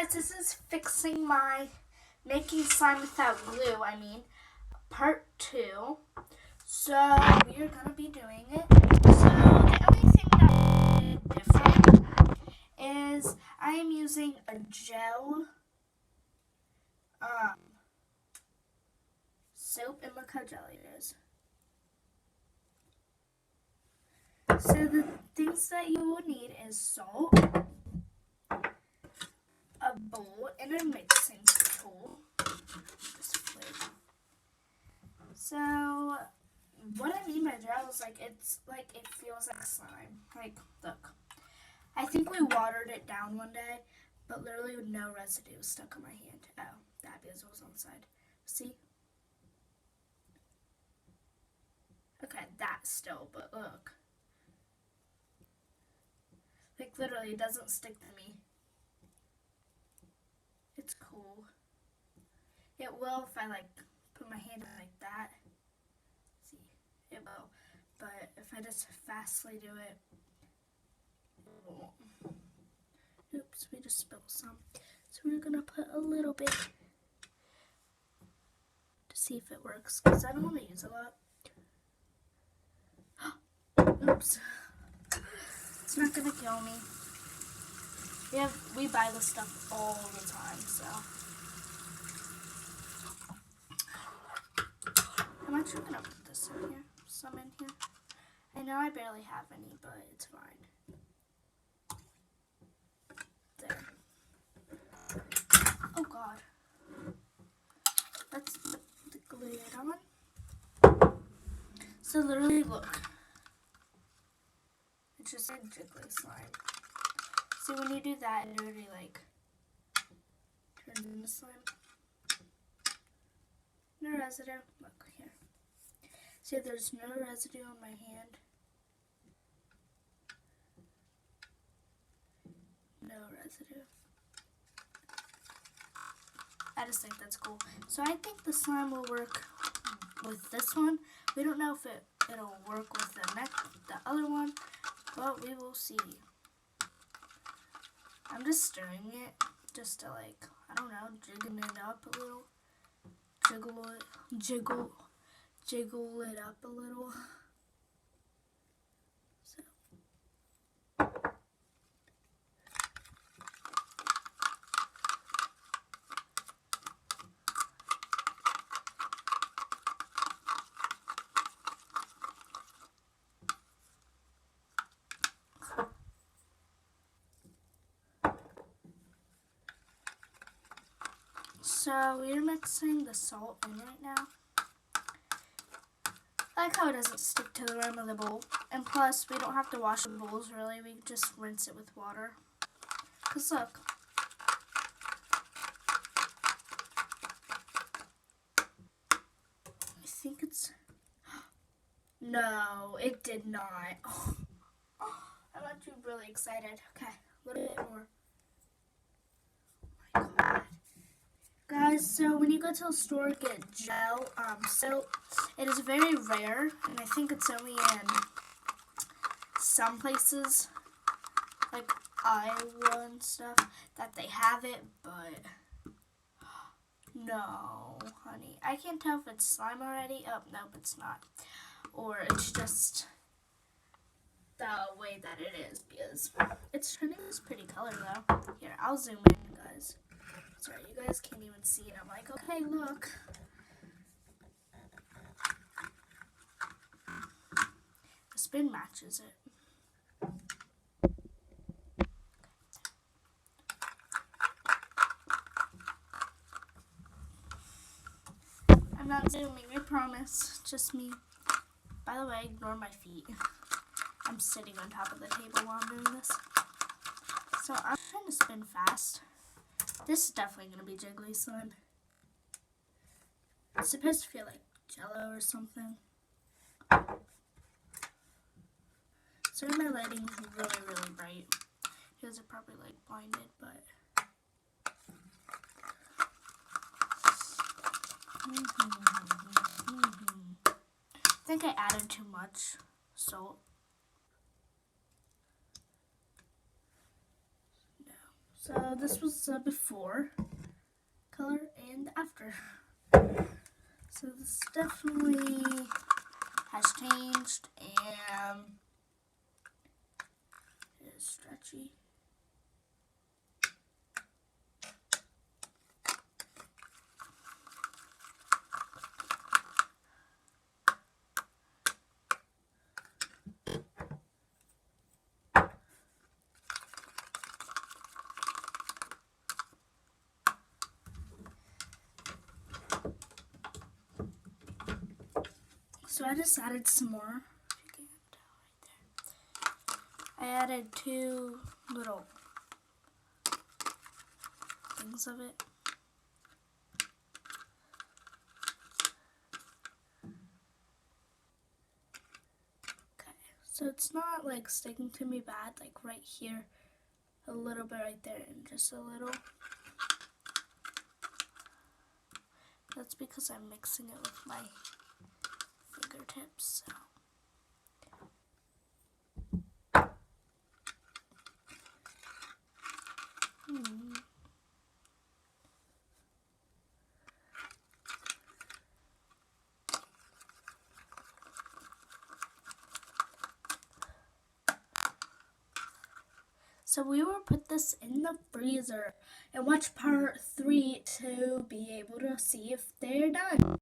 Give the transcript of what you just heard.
guys, this is fixing my making slime without glue, part 2. So we are going to be doing it. So the only thing that is different is I am using a gel soap, and look how jelly it is. So the things that you will need is salt, a bowl, and a mixing tool. So what I mean by gel is it feels like slime. Like, look. I think we watered it down one day, but literally no residue was stuck on my hand. Oh, that because it was on the side. See? Okay, that still, but look. Like, literally, it doesn't stick to me. It's cool. It will if I, put my hand in like that. See? It will. But if I just fastly do it, it won't. Oops, we just spilled some. So we're going to put a little bit to see if it works, because I don't want to use a lot. Oops. It's not going to kill me. We buy this stuff all the time, so. I'm actually going to put this in here, some in here. I know I barely have any, but it's fine. There. Oh God. Let's put the glue on. So literally, look. It's just a jiggly slime. See, when you do that, it already turns into slime. No residue. Look here. See, there's no residue on my hand. No residue. I just think that's cool. So I think the slime will work with this one. We don't know if it'll work with the other one, but we will see. I'm just stirring it just to I don't know, jigging it up a little. Jiggle it up a little. So we're mixing the salt in right now. I like how it doesn't stick to the rim of the bowl. And plus, we don't have to wash the bowls really. We just rinse it with water. Because look. I think it's... No, it did not. I'm actually really excited. Okay, a little bit more. Oh my God. Guys, so when you go to the store to get gel soap, it is very rare, and I think it's only in some places, like Iowa and stuff, that they have it, but no, honey. I can't tell if it's slime already. Oh, nope, it's not. Or it's just the way that it is, because it's turning this pretty color, though. Here, I'll zoom in, guys. Sorry, you guys can't even see it. I'm like, okay, look. The spin matches it. I'm not zooming, I promise. Just me. By the way, ignore my feet. I'm sitting on top of the table while I'm doing this. So I'm trying to spin fast. This is definitely going to be jiggly slime. It's supposed to feel like Jello or something. Sorry, my lighting's really, really bright. You guys are probably blinded, but... I think I added too much salt. No. So this was before color and after. So this definitely has changed and it is stretchy. So I just added some more. I added 2 little things of it. Okay, so it's not like sticking to me bad, like right here, a little bit right there, and just a little. That's because I'm mixing it with my fingertips. So. So we will put this in the freezer and watch part 3 to be able to see if they're done.